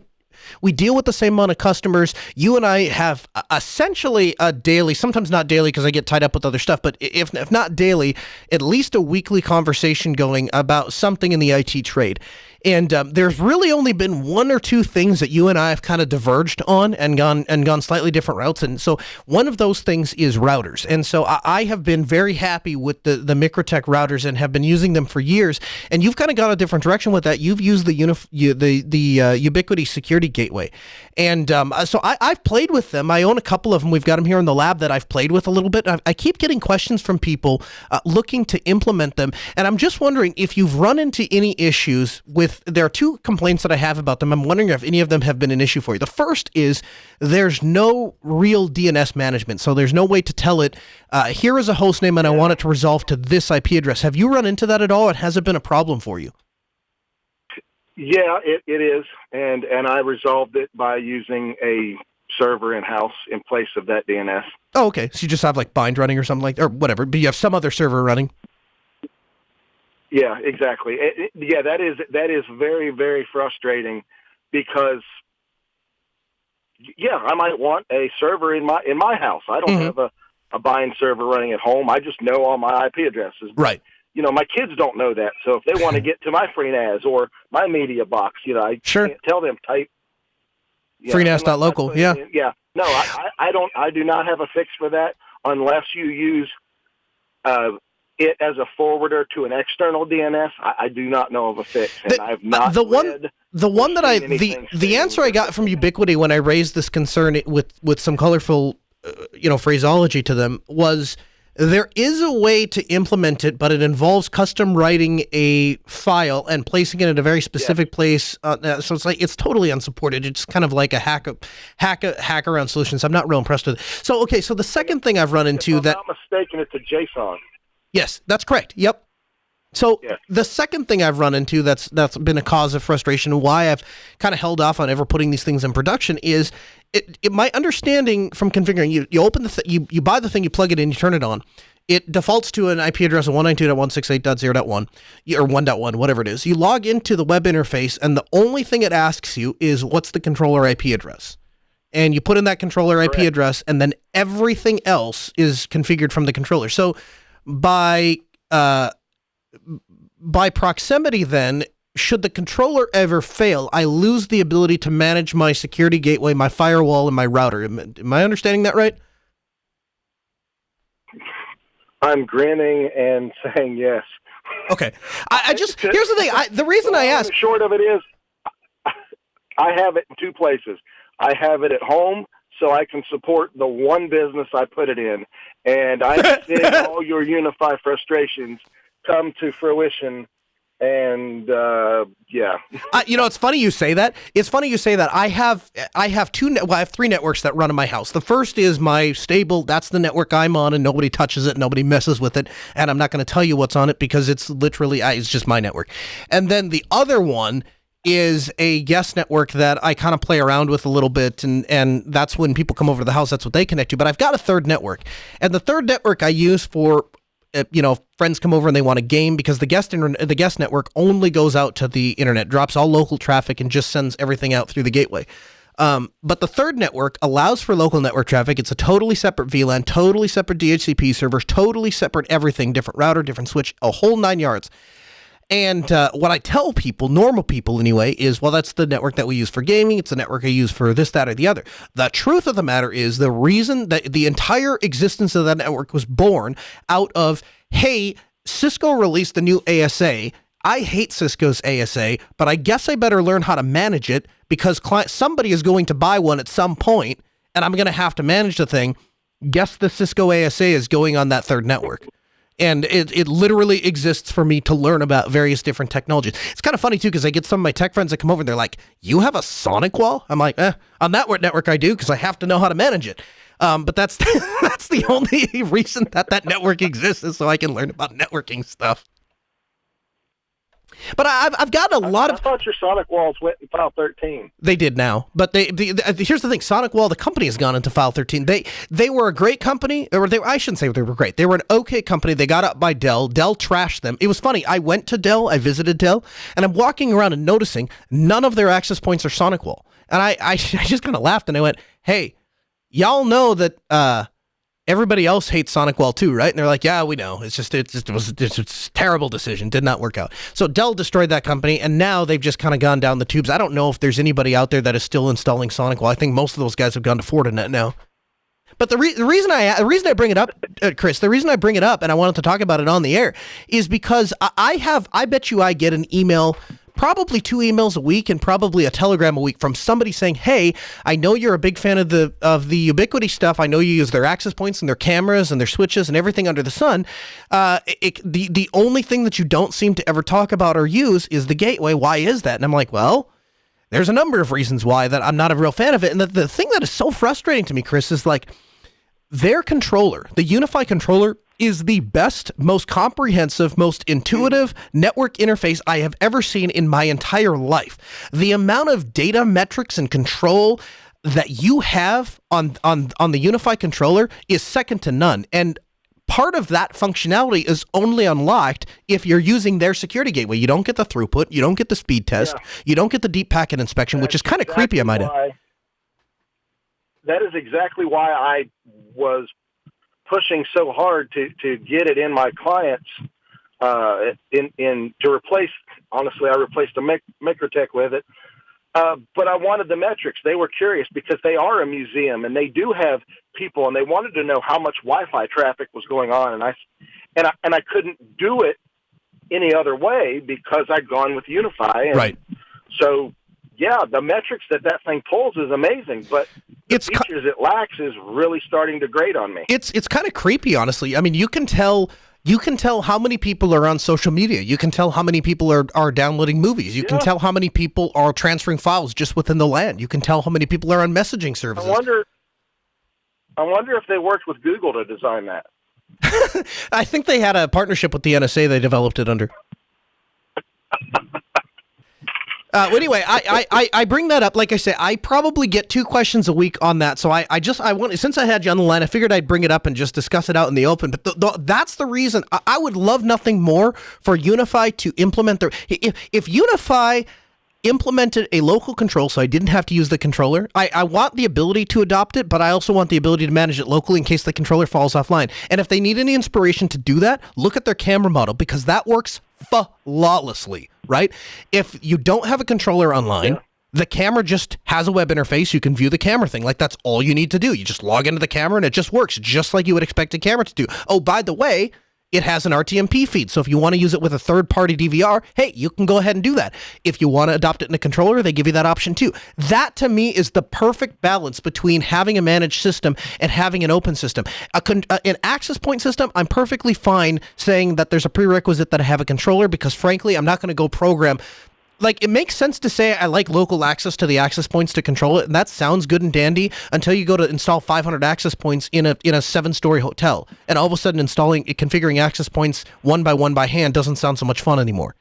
[SPEAKER 2] we deal with the same amount of customers. You and I have essentially a daily, sometimes not daily because I get tied up with other stuff, but if not daily, at least a weekly conversation going about something in the IT trade. And there's really only been one or two things that you and I have kind of diverged on and gone slightly different routes. And so one of those things is routers. And so I have been very happy with the Microtech routers and have been using them for years. And you've kind of gone a different direction with that. You've used the Ubiquiti security gateway. And so I've played with them. I own a couple of them. We've got them here in the lab that I've played with a little bit. I keep getting questions from people looking to implement them. And I'm just wondering if you've run into any issues with, there are two complaints that I have about them. I'm wondering if any of them have been an issue for you. The first is there's no real DNS management. So there's no way to tell it, here is a host name and I want it to resolve to this IP address. Have you run into that at all? And has it been a problem for you?
[SPEAKER 4] Yeah, it is. And I resolved it by using a server in-house in place of that DNS.
[SPEAKER 2] Oh, okay. So you just have like bind running or something like, or whatever, but you have some other server running.
[SPEAKER 4] Yeah, exactly. That is very, very frustrating because, I might want a server in my house. I don't have a bind server running at home. I just know all my IP addresses.
[SPEAKER 2] Right.
[SPEAKER 4] My kids don't know that. So if they want to get to my FreeNAS or my media box, I can't tell them type.
[SPEAKER 2] FreeNAS.local. Yeah.
[SPEAKER 4] Yeah. No, I don't. I do not have a fix for that unless you use it as a forwarder to an external DNS. I do not know of a fix, and I've not the
[SPEAKER 2] answer I got from Ubiquiti when I raised this concern with some colorful phraseology to them was there is a way to implement it, but it involves custom writing a file and placing it in a very specific place. So it's totally unsupported. It's kind of like a hack around solutions. I'm not real impressed with it. So so the second thing I've run into
[SPEAKER 4] if I'm not mistaken, it's a JSON.
[SPEAKER 2] Yes, that's correct. Yep. So the second thing I've run into that's been a cause of frustration and why I've kind of held off on ever putting these things in production is my understanding from configuring, you open you buy the thing, you plug it in, you turn it on. it defaults to an IP address of 192.168.0.1 or 1.1, whatever it is. You log into the web interface, and the only thing it asks you is what's the controller IP address. And you put in that controller IP address, and then everything else is configured from the controller. So by proximity then, should the controller ever fail, I lose the ability to manage my security gateway, my firewall, and my router. Am I understanding that right?
[SPEAKER 4] I'm grinning and saying yes.
[SPEAKER 2] Okay. I just, here's the thing. The reason I asked.
[SPEAKER 4] The short of it is, I have it in two places. I have it at home so I can support the one business I put it in. And I've seen all your Unify frustrations come to fruition. And yeah,
[SPEAKER 2] it's funny you say that. I have three networks that run in my house. The first is my stable. That's the network I'm on, and nobody touches it, nobody messes with it, and I'm not going to tell you what's on it because it's literally it's just my network. And then the other one is a guest network that I kind of play around with a little bit, and that's when people come over to the house. That's what they connect to. But I've got a third network, and the third network I use for. Friends come over and they want a game because the guest network only goes out to the internet, drops all local traffic, and just sends everything out through the gateway. But the third network allows for local network traffic. It's a totally separate VLAN, totally separate DHCP servers, totally separate everything, different router, different switch, a whole 9 yards. And what I tell people, normal people anyway, is, well, that's the network that we use for gaming. It's the network I use for this, that, or the other. The truth of the matter is the reason that the entire existence of that network was born out of, hey, Cisco released the new ASA. I hate Cisco's ASA, but I guess I better learn how to manage it because somebody is going to buy one at some point, and I'm going to have to manage the thing. Guess the Cisco ASA is going on that third network. And it literally exists for me to learn about various different technologies. It's kind of funny, too, because I get some of my tech friends that come over and they're like, you have a Sonic wall? I'm like, on that network I do because I have to know how to manage it. But that's that's the only reason that network exists is so I can learn about networking stuff. But I've got a lot of...
[SPEAKER 4] I thought your Sonic walls went in File 13.
[SPEAKER 2] They did now. But here's the thing. Sonic Wall, the company, has gone into File 13. They were a great company. I shouldn't say they were great. They were an okay company. They got up by Dell. Dell trashed them. It was funny. I went to Dell. I visited Dell. And I'm walking around and noticing none of their access points are Sonic Wall. And I just kind of laughed and I went, hey, y'all know that... everybody else hates Sonic Wall too, right? And they're like, yeah, we know. It's a terrible decision. Did not work out. So Dell destroyed that company, and now they've just kind of gone down the tubes. I don't know if there's anybody out there that is still installing Sonic Wall. I think most of those guys have gone to Fortinet now. But the reason I bring it up, Chris, the reason I bring it up, and I wanted to talk about it on the air, is because I bet you I get an email, probably 2 emails a week and probably a telegram a week from somebody saying, hey, I know you're a big fan of the Ubiquity stuff. I know you use their access points and their cameras and their switches and everything under the sun. The only thing that you don't seem to ever talk about or use is the gateway. Why is that? And I'm like, well, there's a number of reasons why that I'm not a real fan of it. And the thing that is so frustrating to me, Chris, is like their controller, the Unify controller, is the best, most comprehensive, most intuitive network interface I have ever seen in my entire life. The amount of data metrics and control that you have on the Unify controller is second to none. And part of that functionality is only unlocked if you're using their security gateway. You don't get the throughput, you don't get the speed test, you don't get the deep packet inspection, which is kind of creepy, I might add.
[SPEAKER 4] That is exactly why I was pushing so hard to get it in my clients to replace. Honestly, I replaced a Microtech with it, but I wanted the metrics. They were curious because they are a museum and they do have people, and they wanted to know how much Wi-Fi traffic was going on, and I couldn't do it any other way because I'd gone with Unify. And
[SPEAKER 2] right.
[SPEAKER 4] So yeah, the metrics that thing pulls is amazing, but the features it lacks is really starting to grate on me.
[SPEAKER 2] It's kind of creepy, honestly. I mean, you can tell how many people are on social media. You can tell how many people are downloading movies. You can tell how many people are transferring files just within the LAN. You can tell how many people are on messaging services.
[SPEAKER 4] I wonder if they worked with Google to design that.
[SPEAKER 2] I think they had a partnership with the NSA they developed it under. Anyway, I bring that up. Like I say, I probably get 2 questions a week on that. So I want, since I had you on the line, I figured I'd bring it up and just discuss it out in the open. But that's the reason I would love nothing more for Unify to implement their. If Unify implemented a local control so I didn't have to use the controller. I want the ability to adopt it, but I also want the ability to manage it locally in case the controller falls offline. And if they need any inspiration to do that, look at their camera model, because that works flawlessly, right? If you don't have a controller online, the camera just has a web interface. You can view the camera thing. Like, that's all you need to do. You just log into the camera and it just works just like you would expect a camera to do. Oh, by the way, it has an RTMP feed, so if you want to use it with a third-party DVR, hey, you can go ahead and do that. If you want to adopt it in a controller, they give you that option too. That, to me, is the perfect balance between having a managed system and having an open system. An access point system, I'm perfectly fine saying that there's a prerequisite that I have a controller, because, frankly, I'm not going to go program. Like, it makes sense to say I like local access to the access points to control it, and that sounds good and dandy until you go to install 500 access points in a 7-story hotel, and all of a sudden configuring access points one by hand doesn't sound so much fun anymore.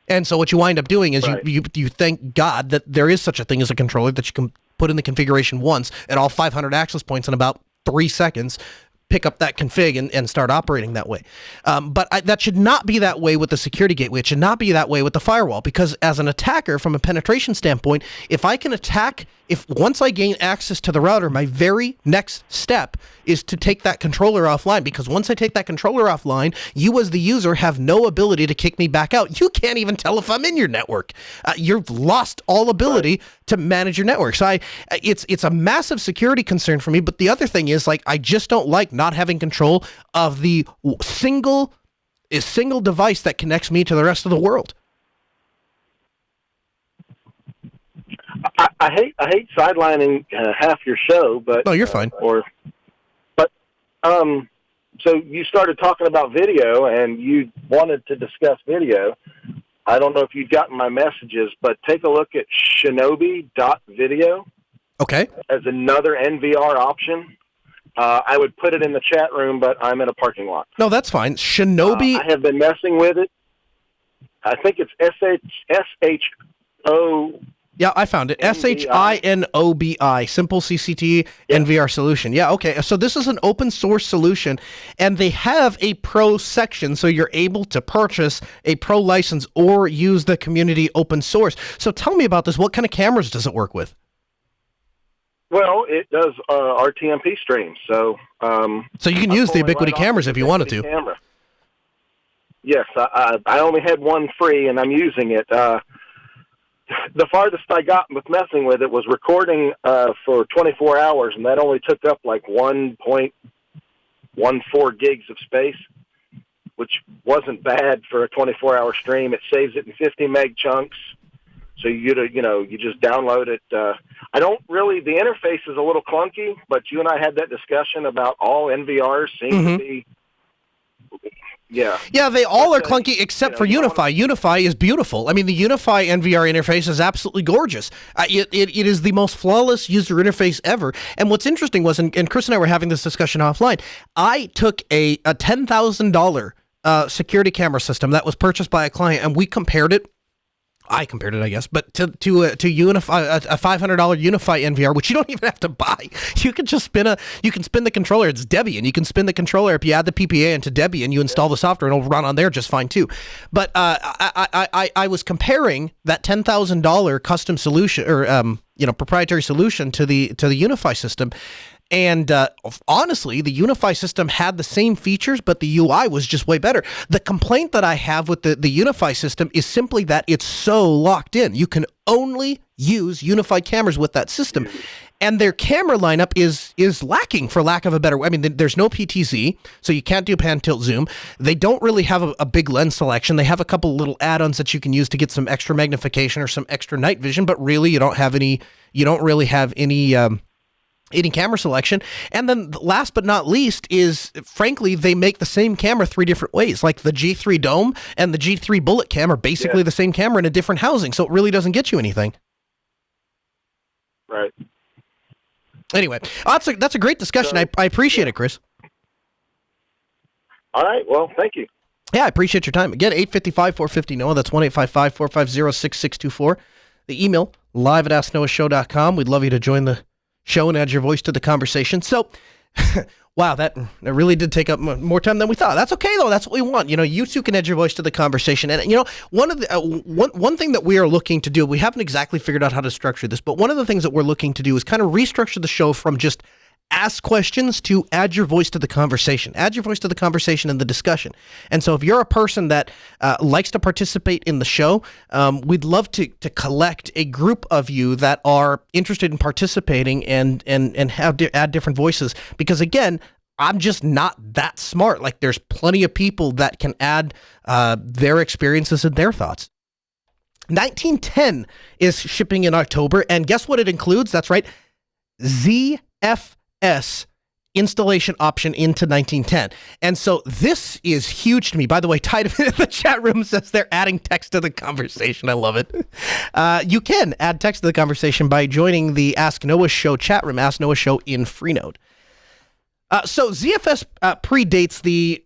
[SPEAKER 2] And so what you wind up doing is you thank God that there is such a thing as a controller that you can put in the configuration once, and all 500 access points in about 3 seconds pick up that config and start operating that way. But that should not be that way with the security gateway. It should not be that way with the firewall, because as an attacker, from a penetration standpoint, if I can attack, once I gain access to the router, my very next step is to take that controller offline, because once I take that controller offline, you as the user have no ability to kick me back out. You can't even tell if I'm in your network. You've lost all ability to manage your network. So it's a massive security concern for me. But the other thing is, like, I just don't like not having control of the single device that connects me to the rest of the world.
[SPEAKER 4] I hate sidelining half your show, but
[SPEAKER 2] no, you're fine.
[SPEAKER 4] So you started talking about video, and you wanted to discuss video. I don't know if you've gotten my messages, but take a look at shinobi.video.
[SPEAKER 2] Okay.
[SPEAKER 4] As another NVR option. I would put it in the chat room, but I'm in a parking lot.
[SPEAKER 2] No, that's fine. Shinobi.
[SPEAKER 4] I have been messing with it. I think it's SHO.
[SPEAKER 2] Yeah, I found it. SHINOBI, Simple CCT NVR solution. Yeah, okay. So this is an open source solution, and they have a pro section, so you're able to purchase a pro license or use the community open source. So tell me about this. What kind of cameras does it work with?
[SPEAKER 4] Well, it does RTMP streams. So
[SPEAKER 2] you can use the Ubiquiti cameras if you wanted to.
[SPEAKER 4] Camera. Yes, I only had one free, and I'm using it. The farthest I got with messing with it was recording for 24 hours, and that only took up like 1.14 gigs of space, which wasn't bad for a 24-hour stream. It saves it in 50 meg chunks, so you just download it. The interface is a little clunky, but you and I had that discussion about all NVRs seem to be. Yeah, they all are clunky except for Unify.
[SPEAKER 2] Unify is beautiful. I mean, the Unify NVR interface is absolutely gorgeous. It is the most flawless user interface ever. And what's interesting was, and Chris and I were having this discussion offline, I took a $10,000 security camera system that was purchased by a client, and we compared it. I compared it, I guess, but to Unify, a $500 Unify NVR, which you don't even have to buy. You can just spin the controller. It's Debian. You can spin the controller. If you add the PPA into Debian, you install the software, and it'll run on there just fine too. But I was comparing that $10,000 custom solution or proprietary solution to the Unify system. And honestly, the Unify system had the same features, but the UI was just way better. The complaint that I have with the Unify system is simply that it's so locked in. You can only use unified cameras with that system. And their camera lineup is lacking, for lack of a better way. I mean, there's no PTZ, so you can't do pan, tilt, zoom. They don't really have a big lens selection. They have a couple little add-ons that you can use to get some extra magnification or some extra night vision, but really you don't really have any camera selection. And then last but not least is, frankly, they make the same camera 3 different ways. Like the G3 Dome and the G3 Bullet Cam are basically the same camera in a different housing, so it really doesn't get you anything.
[SPEAKER 4] Right.
[SPEAKER 2] Anyway, that's a great discussion. I appreciate it, Chris.
[SPEAKER 4] All right. Well, thank you.
[SPEAKER 2] Yeah, I appreciate your time. Again, 855-450-NOAH. That's 1-855-450-6624. The email, live@asknoahshow.com. We'd love you to join the show and add your voice to the conversation. So, wow, that really did take up more time than we thought. That's okay, though. That's what we want. You too can add your voice to the conversation. And, one thing that we are looking to do, we haven't exactly figured out how to structure this, but one of the things that we're looking to do is kind of restructure the show from just ask questions to add your voice to the conversation. Add your voice to the conversation and the discussion. And so if you're a person that likes to participate in the show, we'd love to collect a group of you that are interested in participating and add different voices. Because again, I'm just not that smart. Like, there's plenty of people that can add their experiences and their thoughts. 1910 is shipping in October, and guess what it includes? That's right, ZFS installation option into 1910. And so this is huge to me. By the way, Tide in the chat room says they're adding text to the conversation. I love it. You can add text to the conversation by joining the Ask Noah Show chat room, Ask Noah Show in Freenode. So ZFS predates the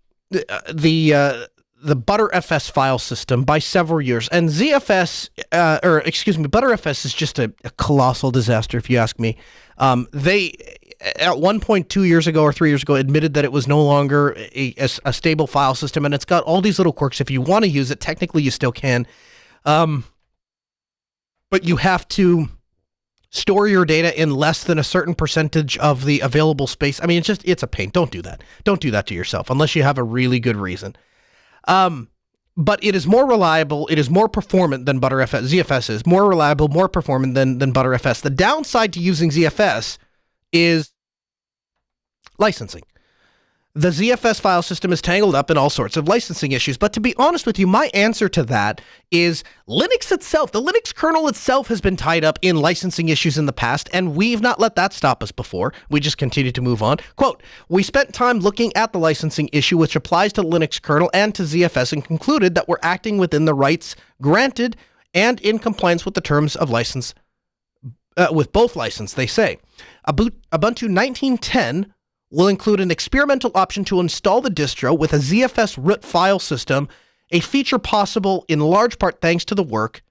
[SPEAKER 2] ButterFS file system by several years, and ButterFS is just a colossal disaster, if you ask me. They, at one point 2 years ago or 3 years ago, admitted that it was no longer a stable file system, and it's got all these little quirks. If you want to use it, technically you still can, but you have to store your data in less than a certain percentage of the available space. I mean, it's a pain. Don't do that. Don't do that to yourself unless you have a really good reason. But it is more reliable. It is more performant than ButterFS. ZFS is more reliable, more performant than ButterFS. The downside to using ZFS is licensing. The ZFS file system is tangled up in all sorts of licensing issues. But to be honest with you, my answer to that is Linux itself. The Linux kernel itself has been tied up in licensing issues in the past, and we've not let that stop us before. We just continue to move on. Quote, "We spent time looking at the licensing issue, which applies to the Linux kernel and to ZFS, and concluded that we're acting within the rights granted and in compliance with the terms of license, with both license," they say. Ubuntu 1910 will include an experimental option to install the distro with a ZFS root file system, a feature possible in large part thanks to the work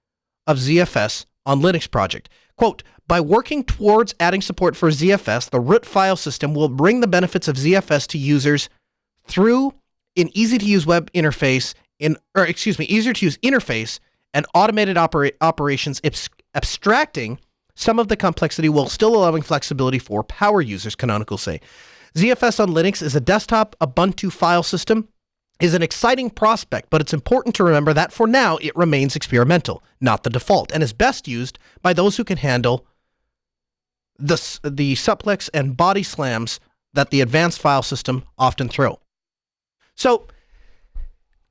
[SPEAKER 2] of ZFS on Linux project. Quote, "By working towards adding support for ZFS, the root file system will bring the benefits of ZFS to users through an easy-to-use web interface, easier-to-use interface and automated operations, abstracting some of the complexity while still allowing flexibility for power users," Canonical say. ZFS on Linux is a desktop Ubuntu file system, is an exciting prospect, but it's important to remember that for now it remains experimental, not the default, and is best used by those who can handle the suplex and body slams that the advanced file system often throw. So,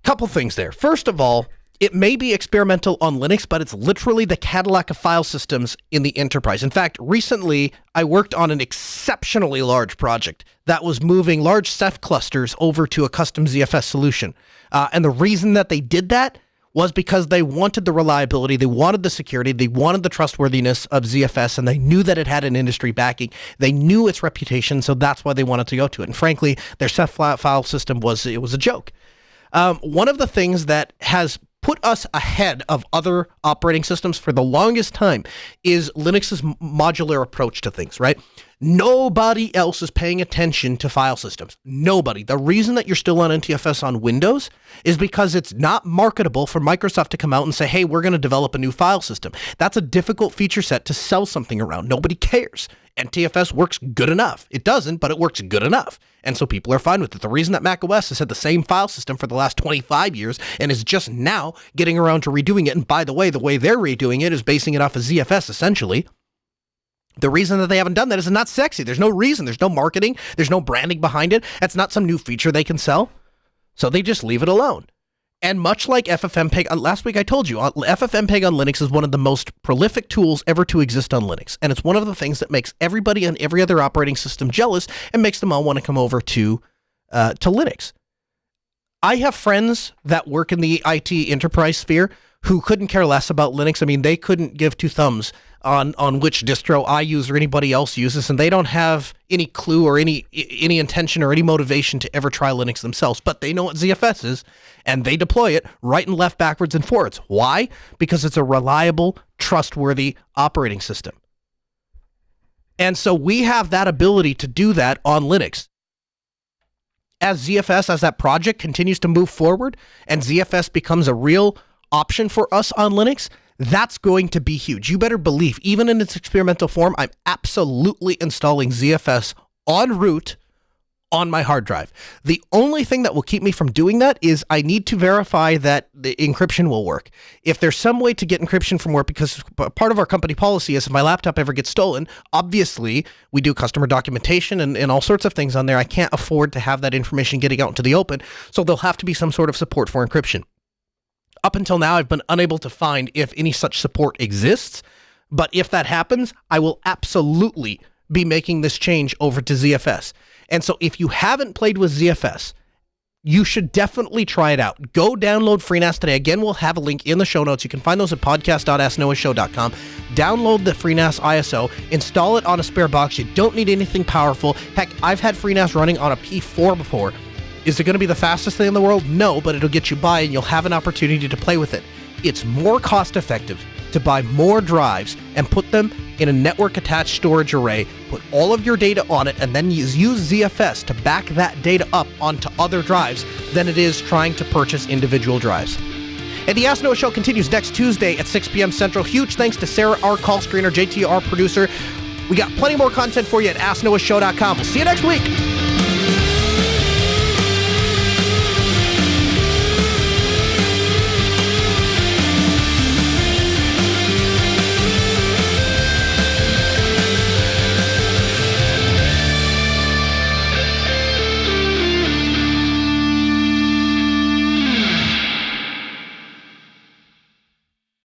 [SPEAKER 2] couple things there. First of all, it may be experimental on Linux, but it's literally the Cadillac of file systems in the enterprise. In fact, recently I worked on an exceptionally large project that was moving large Ceph clusters over to a custom ZFS solution. And the reason that they did that was because they wanted the reliability, they wanted the security, they wanted the trustworthiness of ZFS, and they knew that it had an industry backing. They knew its reputation, so that's why they wanted to go to it. And frankly, their Ceph file system was a joke. One of the things that has put us ahead of other operating systems for the longest time is Linux's modular approach to things, right? Nobody else is paying attention to file systems. Nobody. The reason that you're still on NTFS on Windows is because it's not marketable for Microsoft to come out and say, hey, we're going to develop a new file system. That's a difficult feature set to sell something around. Nobody cares. NTFS works good enough. It doesn't, but it works good enough. And so people are fine with it. The reason that macOS has had the same file system for the last 25 years and is just now getting around to redoing it, and by the way they're redoing it is basing it off of ZFS, essentially. The reason that they haven't done that is it's not sexy. There's no reason. There's no marketing. There's no branding behind it. That's not some new feature they can sell. So they just leave it alone. And much like FFmpeg, last week I told you, FFmpeg on Linux is one of the most prolific tools ever to exist on Linux. And it's one of the things that makes everybody on every other operating system jealous and makes them all want to come over to Linux. I have friends that work in the IT enterprise sphere who couldn't care less about Linux. I mean, they couldn't give two thumbs on which distro I use or anybody else uses, and they don't have any clue or any intention or any motivation to ever try Linux themselves, but they know what ZFS is, and they deploy it right and left, backwards and forwards. Why? Because it's a reliable, trustworthy operating system. And so we have that ability to do that on Linux. As ZFS, as that project continues to move forward and ZFS becomes a real option for us on Linux, that's going to be huge. You better believe, even in its experimental form, I'm absolutely installing ZFS en route on my hard drive. The only thing that will keep me from doing that is I need to verify that the encryption will work. If there's some way to get encryption from work, because part of our company policy is if my laptop ever gets stolen, obviously we do customer documentation and all sorts of things on there. I can't afford to have that information getting out into the open, so there'll have to be some sort of support for encryption. Up until now, I've been unable to find if any such support exists, but if that happens, I will absolutely be making this change over to ZFS. And so if you haven't played with ZFS, you should definitely try it out. Go download FreeNAS today. Again, we'll have a link in the show notes. You can find those at podcast.asknoahshow.com. Download the FreeNAS ISO, install it on a spare box. You don't need anything powerful. Heck, I've had FreeNAS running on a P4 before. Is it going to be the fastest thing in the world? No, but it'll get you by and you'll have an opportunity to play with it. It's more cost effective to buy more drives and put them in a network-attached storage array, put all of your data on it, and then use ZFS to back that data up onto other drives than it is trying to purchase individual drives. And the Ask Noah Show continues next Tuesday at 6 p.m. Central. Huge thanks to Sarah, our call screener, JT, our producer. We got plenty more content for you at AskNoahShow.com. We'll see you next week.